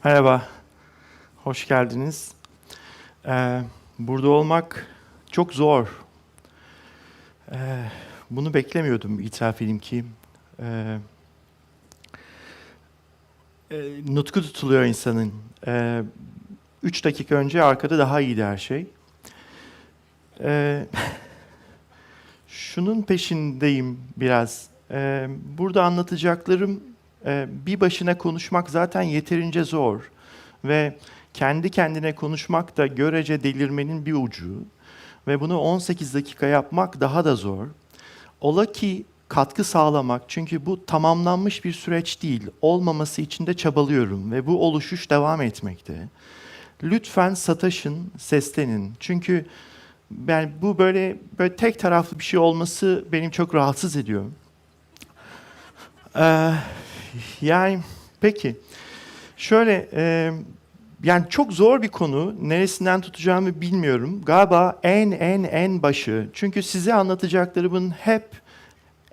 Merhaba, hoş geldiniz. Burada olmak çok zor. Bunu beklemiyordum, itiraf edeyim ki. Ee, Nutku tutuluyor insanın. 3 dakika önce arkada daha iyiydi her şey. Ee, Şunun peşindeyim biraz. Burada anlatacaklarım bir başına konuşmak zaten yeterince zor. Ve kendi kendine konuşmak da görece delirmenin bir ucu. Ve bunu 18 dakika yapmak daha da zor. Ola ki katkı sağlamak, çünkü bu tamamlanmış bir süreç değil, olmaması için de çabalıyorum ve bu oluşuş devam etmekte. Lütfen sataşın, seslenin. Çünkü bu böyle tek taraflı bir şey olması beni çok rahatsız ediyor. Ee, yani peki, şöyle yani çok zor bir konu. Neresinden tutacağımı bilmiyorum. Galiba en başı. Çünkü size anlatacaklarımın hep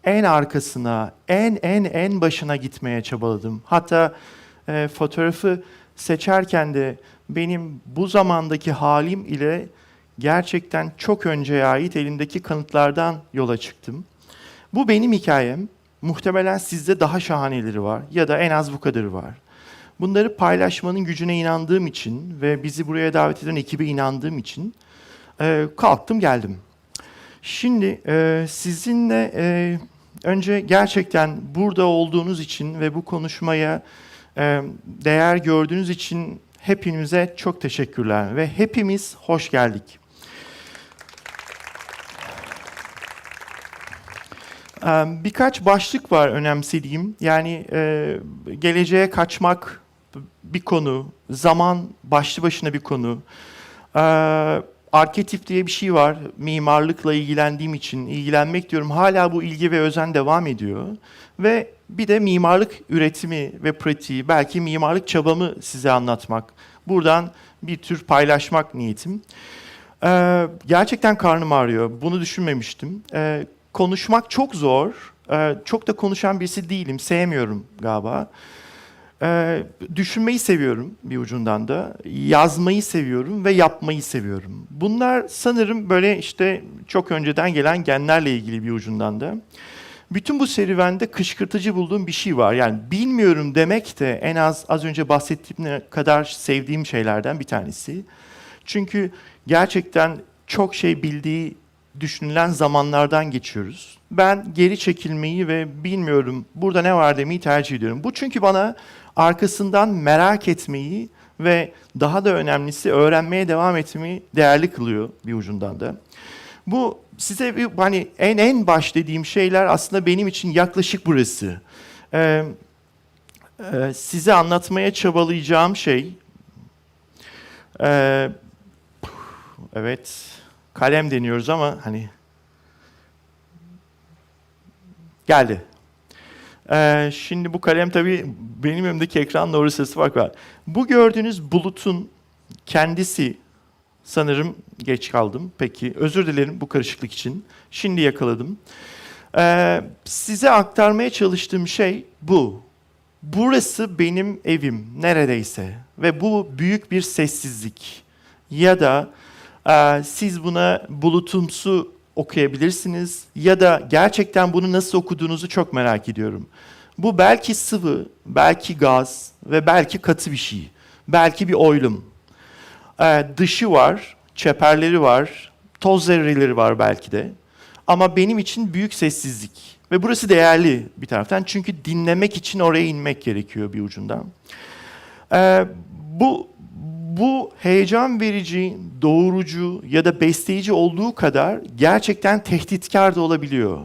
en arkasına, en başına gitmeye çabaladım. Hatta fotoğrafı seçerken de benim bu zamandaki halim ile gerçekten çok önceye ait elimdeki kanıtlardan yola çıktım. Bu benim hikayem. Muhtemelen sizde daha şahaneleri var ya da en az bu kadarı var. Bunları paylaşmanın gücüne inandığım için ve bizi buraya davet eden ekibe inandığım için kalktım geldim. Şimdi sizinle önce gerçekten burada olduğunuz için ve bu konuşmaya değer gördüğünüz için hepinize çok teşekkürler ve hepimiz hoş geldik. Birkaç başlık var önemsediğim. Yani geleceğe kaçmak bir konu, zaman başlı başına bir konu. Arketip diye bir şey var. Mimarlıkla ilgilendiğim için ilgilenmek diyorum. Hala bu ilgi ve özen devam ediyor. Ve bir de mimarlık üretimi ve pratiği, belki mimarlık çabamı size anlatmak. Buradan bir tür paylaşmak niyetim. Gerçekten karnım ağrıyor. Bunu düşünmemiştim. Konuşmak çok zor. Çok da konuşan birisi değilim. Sevmiyorum galiba. Düşünmeyi seviyorum bir ucundan da. Yazmayı seviyorum ve yapmayı seviyorum. Bunlar sanırım böyle işte çok önceden gelen genlerle ilgili bir ucundan da. Bütün bu serüvende kışkırtıcı bulduğum bir şey var. Yani bilmiyorum demek de en az önce bahsettiğim kadar sevdiğim şeylerden bir tanesi. Çünkü gerçekten çok şey bildiği düşünülen zamanlardan geçiyoruz. Ben geri çekilmeyi ve bilmiyorum burada ne var demeyi tercih ediyorum. Bu çünkü bana arkasından merak etmeyi ve daha da önemlisi öğrenmeye devam etmeyi değerli kılıyor bir ucundan da. Bu size bir hani en baş dediğim şeyler aslında benim için yaklaşık burası. Size anlatmaya çabalayacağım şey, e, evet, kalem deniyoruz ama hani geldi. Şimdi bu kalem tabii benim önümdeki ekranla orası fark var. Bu gördüğünüz bulutun kendisi, sanırım geç kaldım. Peki, özür dilerim bu karışıklık için. Şimdi yakaladım. Size aktarmaya çalıştığım şey bu. Burası benim evim neredeyse ve bu büyük bir sessizlik. Ya da siz buna bulutumsu okuyabilirsiniz ya da gerçekten bunu nasıl okuduğunuzu çok merak ediyorum. Bu belki sıvı, belki gaz ve belki katı bir şey. Belki bir oylum. Dışı var, çeperleri var, toz zerreleri var belki de. Ama benim için büyük sessizlik. Ve burası değerli bir taraftan. Çünkü dinlemek için oraya inmek gerekiyor bir ucundan. Bu heyecan verici, doğurucu ya da besleyici olduğu kadar gerçekten tehditkar da olabiliyor.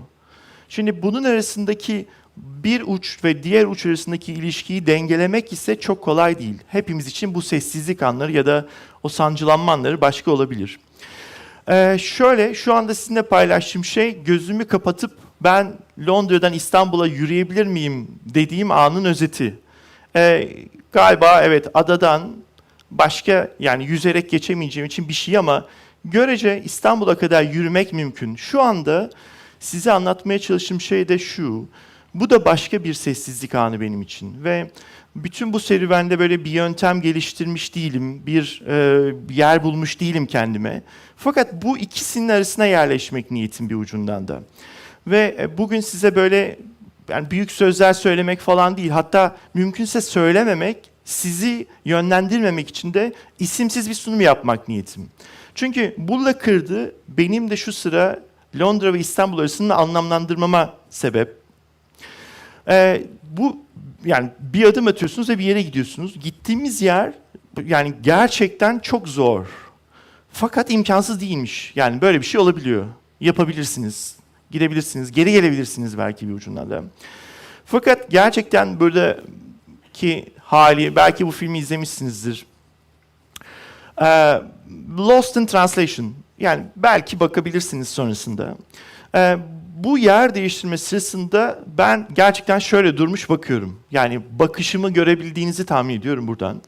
Şimdi bunun arasındaki bir uç ve diğer uç arasındaki ilişkiyi dengelemek ise çok kolay değil. Hepimiz için bu sessizlik anları ya da o sancılanma anları başka olabilir. Şöyle, şu anda sizinle paylaştığım şey gözümü kapatıp ben Londra'dan İstanbul'a yürüyebilir miyim dediğim anın özeti. Galiba evet, adadan başka, yani yüzerek geçemeyeceğim için bir şey ama görece İstanbul'a kadar yürümek mümkün. Şu anda size anlatmaya çalıştığım şey de şu. Bu da başka bir sessizlik anı benim için. Ve bütün bu serüvende böyle bir yöntem geliştirmiş değilim, bir yer bulmuş değilim kendime. Fakat bu ikisinin arasına yerleşmek niyetim bir ucundan da. Ve bugün size böyle yani büyük sözler söylemek falan değil, hatta mümkünse söylememek, sizi yönlendirmemek için de isimsiz bir sunum yapmak niyetim. Çünkü bu lakırdı benim de şu sıra Londra ve İstanbul arasında anlamlandırmama sebep. Bu yani bir adım atıyorsunuz ve bir yere gidiyorsunuz. Gittiğimiz yer yani gerçekten çok zor. Fakat imkansız değilmiş. Yani böyle bir şey olabiliyor. Yapabilirsiniz. Gidebilirsiniz. Geri gelebilirsiniz belki bir ucundan da. Fakat gerçekten buradaki hali, belki bu filmi izlemişsinizdir. Lost in Translation. Yani belki bakabilirsiniz sonrasında. Bu yer değiştirme sırasında ben gerçekten şöyle durmuş bakıyorum. Yani bakışımı görebildiğinizi tahmin ediyorum buradan.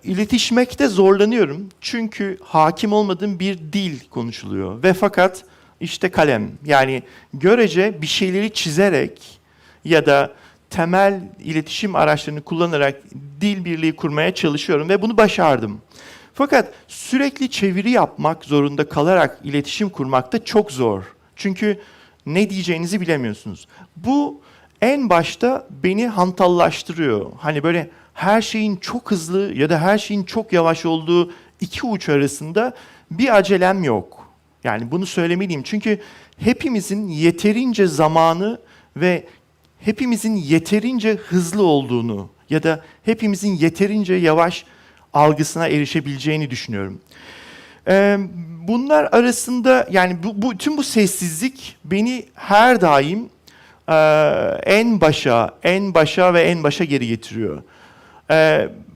İletişmekte zorlanıyorum. Çünkü hakim olmadığım bir dil konuşuluyor. Ve fakat işte kalem. Yani görece bir şeyleri çizerek ya da temel iletişim araçlarını kullanarak dil birliği kurmaya çalışıyorum ve bunu başardım. Fakat sürekli çeviri yapmak zorunda kalarak iletişim kurmak da çok zor. Çünkü ne diyeceğinizi bilemiyorsunuz. Bu en başta beni hantallaştırıyor. Hani böyle her şeyin çok hızlı ya da her şeyin çok yavaş olduğu iki uç arasında bir acelem yok. Yani bunu söylemeliyim. Çünkü hepimizin yeterince zamanı ve hepimizin yeterince hızlı olduğunu ya da hepimizin yeterince yavaş algısına erişebileceğini düşünüyorum. Bunlar arasında yani tüm bu sessizlik beni her daim en başa ve en başa geri getiriyor.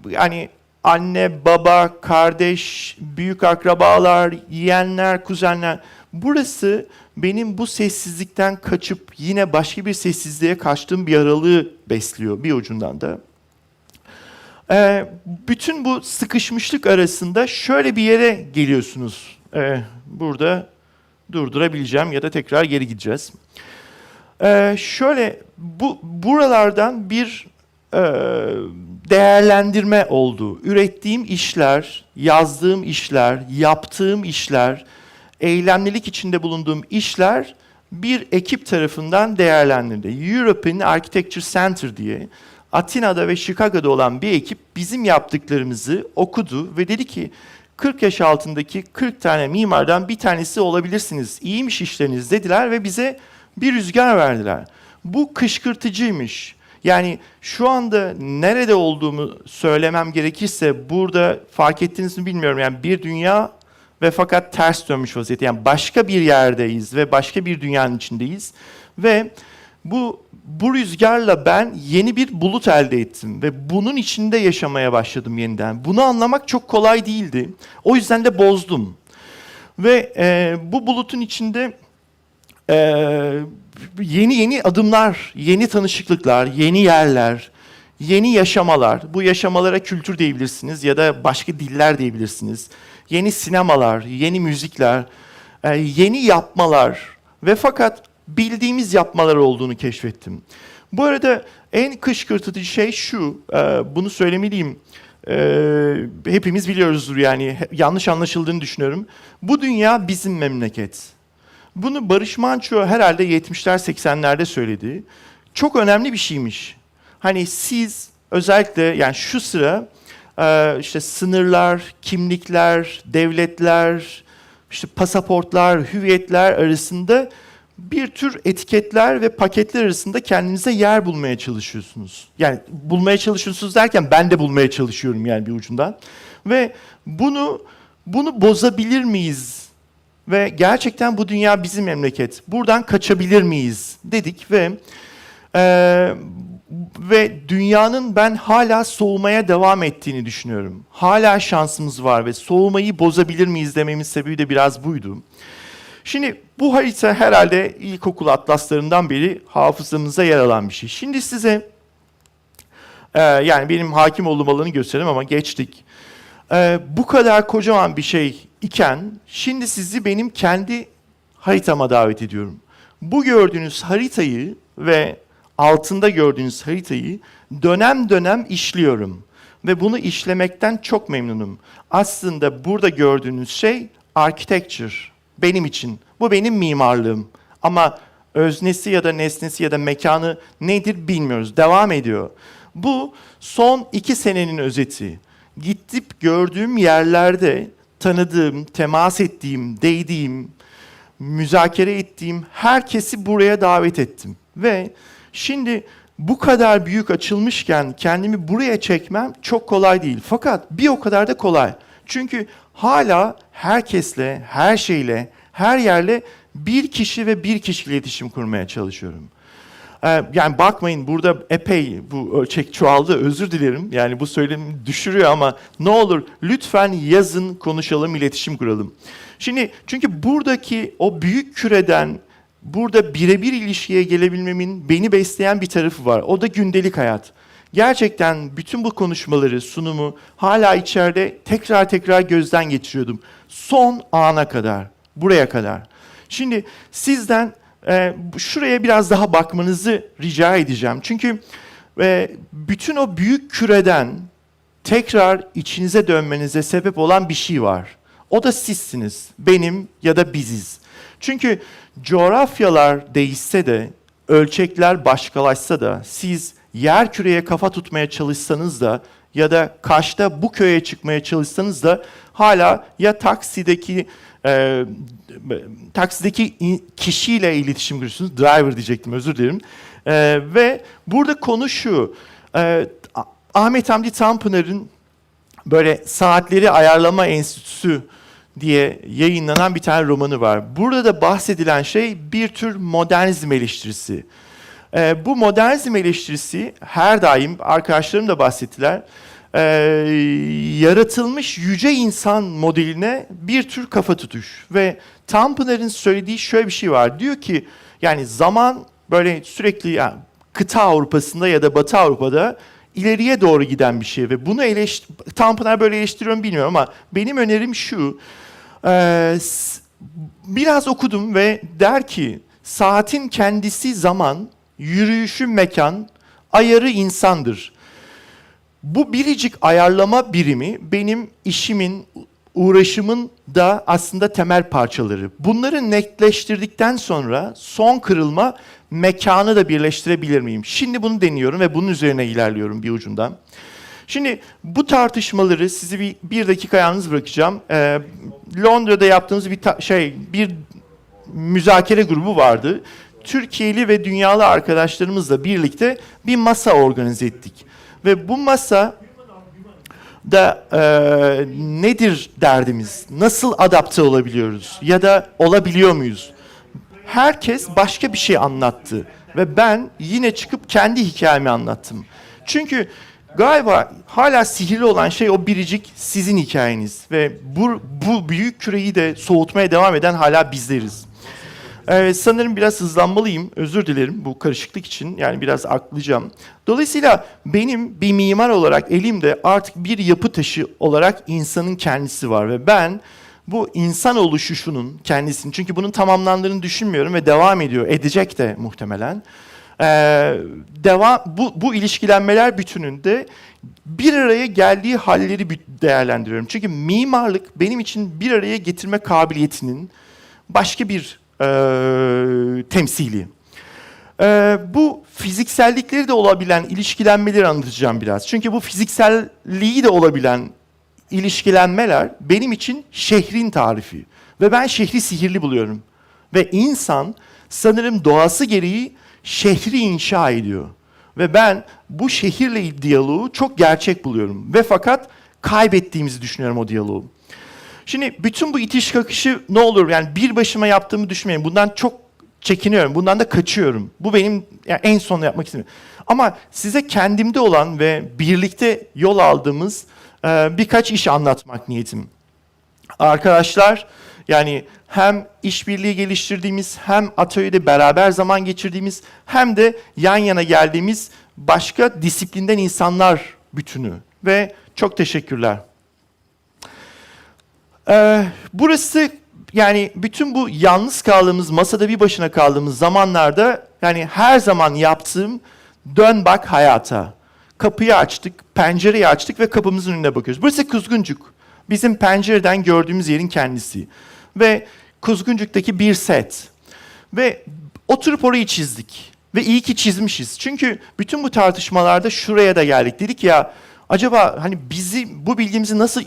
Yani anne, baba, kardeş, büyük akrabalar, yeğenler, kuzenler. Burası benim bu sessizlikten kaçıp yine başka bir sessizliğe kaçtığım bir aralığı besliyor bir ucundan da. Bütün bu sıkışmışlık arasında şöyle bir yere geliyorsunuz. Burada durdurabileceğim ya da tekrar geri gideceğiz. Şöyle buralardan bir değerlendirme oldu. Ürettiğim işler, yazdığım işler, yaptığım işler, eylemlilik içinde bulunduğum işler bir ekip tarafından değerlendirildi. European Architecture Center diye Atina'da ve Chicago'da olan bir ekip bizim yaptıklarımızı okudu ve dedi ki 40 yaş altındaki 40 tane mimardan bir tanesi olabilirsiniz. İyiymiş işleriniz dediler ve bize bir rüzgar verdiler. Bu kışkırtıcıymış. Yani şu anda nerede olduğumu söylemem gerekirse burada fark ettiniz mi bilmiyorum. Yani bir dünya ve fakat ters dönmüş vaziyette. Yani başka bir yerdeyiz ve başka bir dünyanın içindeyiz. Ve bu rüzgarla ben yeni bir bulut elde ettim ve bunun içinde yaşamaya başladım yeniden. Bunu anlamak çok kolay değildi. O yüzden de bozdum. Ve bu bulutun içinde yeni adımlar, yeni tanışıklıklar, yeni yerler, yeni yaşamalar. Bu yaşamalara kültür diyebilirsiniz ya da başka diller diyebilirsiniz. Yeni sinemalar, yeni müzikler, yeni yapmalar ve fakat bildiğimiz yapmalar olduğunu keşfettim. Bu arada en kışkırtıcı şey şu, bunu söylemeliyim. Hepimiz biliyoruzdur yani, yanlış anlaşıldığını düşünüyorum. Bu dünya bizim memleket. Bunu Barış Manço herhalde 70'ler 80'lerde söyledi. Çok önemli bir şeymiş. Hani siz özellikle yani şu sıra işte sınırlar, kimlikler, devletler, işte pasaportlar, hüviyetler arasında bir tür etiketler ve paketler arasında kendinize yer bulmaya çalışıyorsunuz. Yani bulmaya çalışıyorsunuz derken ben de bulmaya çalışıyorum yani bir ucundan. Ve bunu bozabilir miyiz? Ve gerçekten bu dünya bizim memleket. Buradan kaçabilir miyiz dedik ve dünyanın ben hala soğumaya devam ettiğini düşünüyorum. Hala şansımız var ve soğumayı bozabilir miyiz dememin sebebi de biraz buydu. Şimdi bu harita herhalde ilkokul atlaslarından beri hafızamıza yer alan bir şey. Şimdi size yani benim hakim olduğum alanı göstereyim ama geçtik. Bu kadar kocaman bir şey iken şimdi sizi benim kendi haritama davet ediyorum. Bu gördüğünüz haritayı ve altında gördüğünüz haritayı dönem dönem işliyorum. Ve bunu işlemekten çok memnunum. Aslında burada gördüğünüz şey architecture benim için. Bu benim mimarlığım. Ama öznesi ya da nesnesi ya da mekanı nedir bilmiyoruz. Devam ediyor. Bu son 2 senenin özeti. Gidip gördüğüm yerlerde tanıdığım, temas ettiğim, değdiğim, müzakere ettiğim herkesi buraya davet ettim. Ve şimdi bu kadar büyük açılmışken kendimi buraya çekmem çok kolay değil. Fakat bir o kadar da kolay. Çünkü hala herkesle, her şeyle, her yerle bir kişi ve bir kişiyle iletişim kurmaya çalışıyorum. Yani bakmayın burada epey bu ölçek çoğaldı, özür dilerim. Yani bu söylemimi düşürüyor ama ne olur lütfen yazın, konuşalım, iletişim kuralım. Şimdi çünkü buradaki o büyük küreden burada birebir ilişkiye gelebilmemin beni besleyen bir tarafı var. O da gündelik hayat. Gerçekten bütün bu konuşmaları, sunumu hala içeride tekrar tekrar gözden geçiriyordum. Son ana kadar, buraya kadar. Şimdi sizden şuraya biraz daha bakmanızı rica edeceğim. Çünkü bütün o büyük küreden tekrar içinize dönmenize sebep olan bir şey var. O da sizsiniz, benim ya da biziz. Çünkü coğrafyalar değişse de, ölçekler başkalaşsa da, siz yer küreye kafa tutmaya çalışsanız da ya da Kaş'ta bu köye çıkmaya çalışsanız da hala ya taksideki kişiyle iletişim kuruyorsunuz. Driver diyecektim, özür dilerim. Ve burada konu şu. Ahmet Hamdi Tanpınar'ın böyle Saatleri Ayarlama Enstitüsü diye yayınlanan bir tane romanı var. Burada da bahsedilen şey bir tür modernizm eleştirisi. Bu modernizm eleştirisi her daim, arkadaşlarım da bahsettiler, yaratılmış yüce insan modeline bir tür kafa tutuş. Ve Tanpınar'ın söylediği şöyle bir şey var. Diyor ki yani zaman böyle sürekli yani kıta Avrupa'sında ya da Batı Avrupa'da ileriye doğru giden bir şey ve bunu Tanpınar böyle eleştiriyorum bilmiyorum ama benim önerim şu. Biraz okudum ve der ki saatin kendisi zaman, yürüyüşü mekan, ayarı insandır. Bu biricik ayarlama birimi benim işimin, uğraşımın da aslında temel parçaları. Bunları netleştirdikten sonra son kırılma mekanı da birleştirebilir miyim? Şimdi bunu deniyorum ve bunun üzerine ilerliyorum bir ucundan. Şimdi bu tartışmaları sizi bir dakika yalnız bırakacağım. Londra'da yaptığımız bir müzakere grubu vardı. Türkiye'li ve dünyalı arkadaşlarımızla birlikte bir masa organize ettik. Ve bu masa da nedir derdimiz? Nasıl adapte olabiliyoruz? Ya da olabiliyor muyuz? Herkes başka bir şey anlattı. Ve ben yine çıkıp kendi hikayemi anlattım. Çünkü galiba hala sihirli olan şey o biricik sizin hikayeniz. Ve bu büyük küreyi de soğutmaya devam eden hala bizleriz. Sanırım biraz hızlanmalıyım. Özür dilerim bu karışıklık için. Yani biraz aklayacağım. Dolayısıyla benim bir mimar olarak elimde artık bir yapı taşı olarak insanın kendisi var. Ve ben bu insan oluşuşunun kendisini, çünkü bunun tamamlandığını düşünmüyorum ve devam ediyor, edecek de muhtemelen. Bu ilişkilenmeler bütününde bir araya geldiği halleri değerlendiriyorum. Çünkü mimarlık benim için bir araya getirme kabiliyetinin başka bir temsili. Bu fiziksellikleri de olabilen ilişkilenmeleri anlatacağım biraz. Çünkü bu fizikselliği de olabilen ilişkilenmeler benim için şehrin tarifi. Ve ben şehri sihirli buluyorum. Ve insan sanırım doğası gereği şehri inşa ediyor. Ve ben bu şehirle diyaloğu çok gerçek buluyorum. Ve fakat kaybettiğimizi düşünüyorum o diyaloğu. Şimdi bütün bu itiş kakışı ne olur yani bir başıma yaptığımı düşünmeyin. Bundan çok çekiniyorum. Bundan da kaçıyorum. Bu benim yani en son yapmak istediğim. Ama size kendimde olan ve birlikte yol aldığımız birkaç iş anlatmak niyetim. Arkadaşlar yani hem işbirliği geliştirdiğimiz hem atölyede beraber zaman geçirdiğimiz hem de yan yana geldiğimiz başka disiplinden insanlar bütünü. Ve çok teşekkürler. Burası yani bütün bu yalnız kaldığımız, masada bir başına kaldığımız zamanlarda Yani her zaman yaptığım dön bak hayata. Kapıyı açtık, pencereyi açtık ve kapımızın önüne bakıyoruz. Burası Kuzguncuk. Bizim pencereden gördüğümüz yerin kendisi. Ve Kuzguncuk'taki bir set. Ve oturup orayı çizdik. Ve iyi ki çizmişiz. Çünkü bütün bu tartışmalarda şuraya da geldik. Dedik ya, acaba hani bu bilgimizi nasıl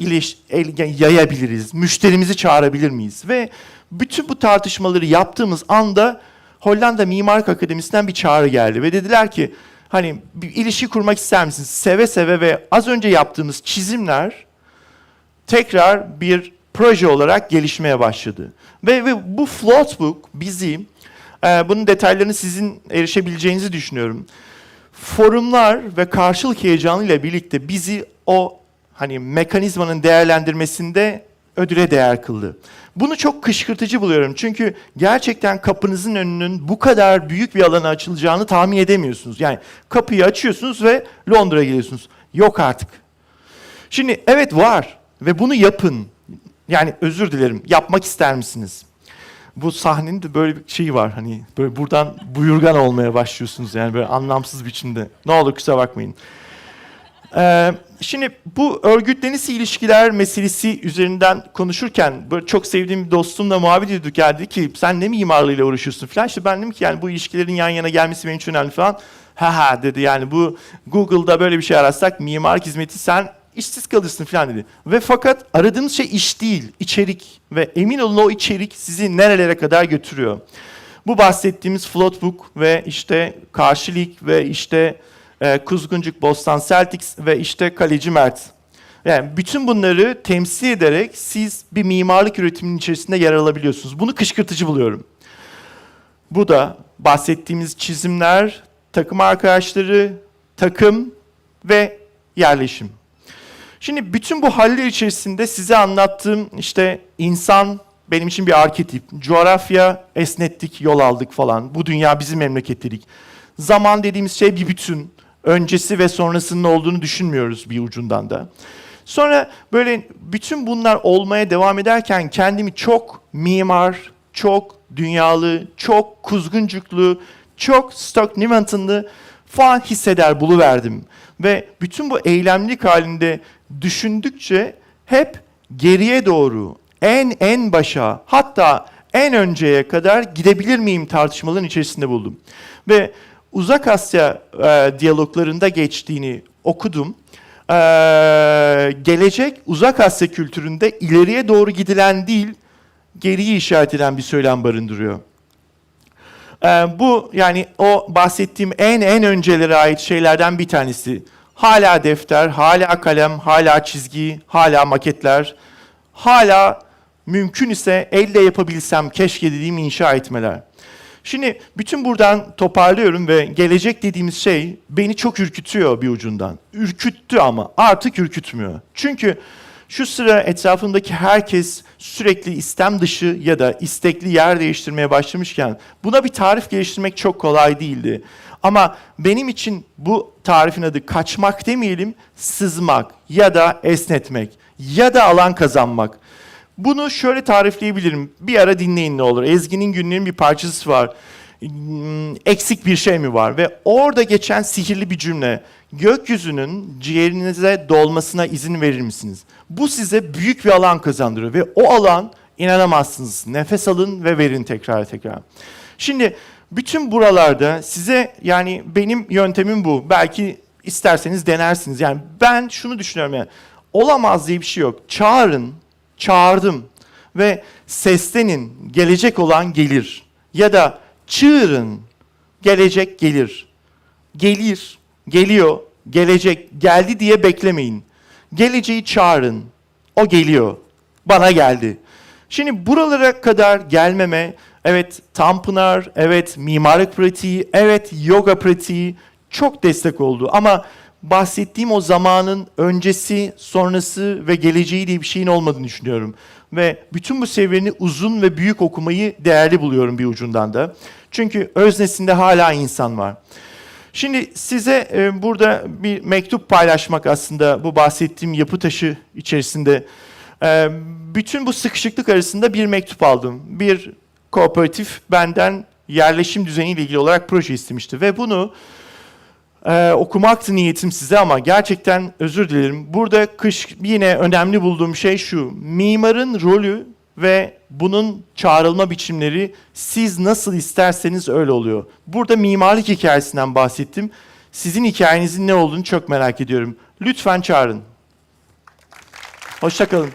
yayabiliriz? Müşterimizi çağırabilir miyiz? Ve bütün bu tartışmaları yaptığımız anda Hollanda Mimarlık Akademisi'nden bir çağrı geldi. Ve dediler ki, hani bir ilişki kurmak ister misiniz? Seve seve ve az önce yaptığımız çizimler tekrar bir proje olarak gelişmeye başladı. Ve bu Floatbook bizi, bunun detaylarını sizin erişebileceğinizi düşünüyorum. Forumlar ve karşılık heyecanıyla birlikte bizi o hani mekanizmanın değerlendirmesinde ödüle değer kıldı. Bunu çok kışkırtıcı buluyorum. Çünkü gerçekten kapınızın önünün bu kadar büyük bir alana açılacağını tahmin edemiyorsunuz. Yani kapıyı açıyorsunuz ve Londra'ya geliyorsunuz. Yok artık. Şimdi evet var ve bunu yapın. Yani özür dilerim. Yapmak ister misiniz? Bu sahnenin de böyle bir şeyi var. Hani böyle buradan buyurgan olmaya başlıyorsunuz. Yani böyle anlamsız biçimde. Ne olur kusura bakmayın. Şimdi bu örgütlenisi ilişkiler meselesi üzerinden konuşurken böyle çok sevdiğim bir dostumla muhabbet ediyorduk. Yani dedi ki sen ne mimarlığıyla uğraşıyorsun falan. İşte ben dedim ki yani bu ilişkilerin yan yana gelmesi benim için önemli falan. Ha dedi, yani bu Google'da böyle bir şey ararsak mimarlık hizmeti sen işsiz kalırsın falan dedi. Ve fakat aradığımız şey iş değil, içerik. Ve emin olun o içerik sizi nerelere kadar götürüyor. Bu bahsettiğimiz Floatbook ve işte Karşılık ve işte Kuzguncuk Bostan Celtics ve işte Kaleci Mert. Yani bütün bunları temsil ederek siz bir mimarlık üretiminin içerisinde yer alabiliyorsunuz. Bunu kışkırtıcı buluyorum. Bu da bahsettiğimiz çizimler, takım arkadaşları, takım ve yerleşim. Şimdi bütün bu haller içerisinde size anlattığım işte insan benim için bir arketip, coğrafya esnettik, yol aldık falan. Bu dünya bizim memleket dedik. Zaman dediğimiz şey bir bütün. Öncesi ve sonrasının olduğunu düşünmüyoruz bir ucundan da. Sonra böyle bütün bunlar olmaya devam ederken kendimi çok mimar, çok dünyalı, çok kuzguncuklu, çok Stoke-Newington'lı falan hisseder buluverdim. Ve bütün bu eylemlilik halinde düşündükçe hep geriye doğru, en başa, hatta en önceye kadar gidebilir miyim tartışmaların içerisinde buldum. Ve Uzak Asya diyaloglarında geçtiğini okudum. Gelecek Uzak Asya kültüründe ileriye doğru gidilen değil, geriyi işaret eden bir söylem barındırıyor. Bu yani o bahsettiğim en öncelere ait şeylerden bir tanesi. Hala defter, hala kalem, hala çizgi, hala maketler, hala mümkün ise elde yapabilsem keşke dediğim inşa etmeler. Şimdi bütün buradan toparlıyorum ve gelecek dediğimiz şey beni çok ürkütüyor bir ucundan. Ürküttü ama artık ürkütmüyor. Çünkü şu sıra etrafımdaki herkes sürekli istem dışı ya da istekli yer değiştirmeye başlamışken buna bir tarif geliştirmek çok kolay değildi. Ama benim için bu tarifin adı kaçmak demeyelim, sızmak ya da esnetmek ya da alan kazanmak. Bunu şöyle tarifleyebilirim. Bir ara dinleyin ne olur. Ezgi'nin günlüğünün bir parçası var. Eksik bir şey mi var? Ve orada geçen sihirli bir cümle. Gökyüzünün ciğerinize dolmasına izin verir misiniz? Bu size büyük bir alan kazandırıyor. Ve o alan inanamazsınız. Nefes alın ve verin tekrar. Şimdi bütün buralarda size yani benim yöntemim bu. Belki isterseniz denersiniz. Yani ben şunu düşünüyorum yani. Olamaz diye bir şey yok. Çağırdım ve seslenin, gelecek olan gelir. Ya da çığırın, gelecek gelir. Gelir, geliyor, gelecek, geldi diye beklemeyin. Geleceği çağırın, o geliyor, bana geldi. Şimdi buralara kadar gelmeme, evet Tanpınar, evet mimarlık pratiği, evet yoga pratiği çok destek oldu. Ama bahsettiğim o zamanın öncesi, sonrası ve geleceği diye bir şeyin olmadığını düşünüyorum. Ve bütün bu seviyeyi uzun ve büyük okumayı değerli buluyorum bir ucundan da. Çünkü öznesinde hala insan var. Şimdi size burada bir mektup paylaşmak aslında bu bahsettiğim yapı taşı içerisinde. Bütün bu sıkışıklık arasında bir mektup aldım. Bir kooperatif benden yerleşim düzeniyle ilgili olarak proje istemişti. Ve bunu okumaktı niyetim size ama gerçekten özür dilerim. Burada yine önemli bulduğum şey şu. Mimarın rolü ve bunun çağrılma biçimleri siz nasıl isterseniz öyle oluyor. Burada mimarlık hikayesinden bahsettim. Sizin hikayenizin ne olduğunu çok merak ediyorum. Lütfen çağırın. Hoşça kalın.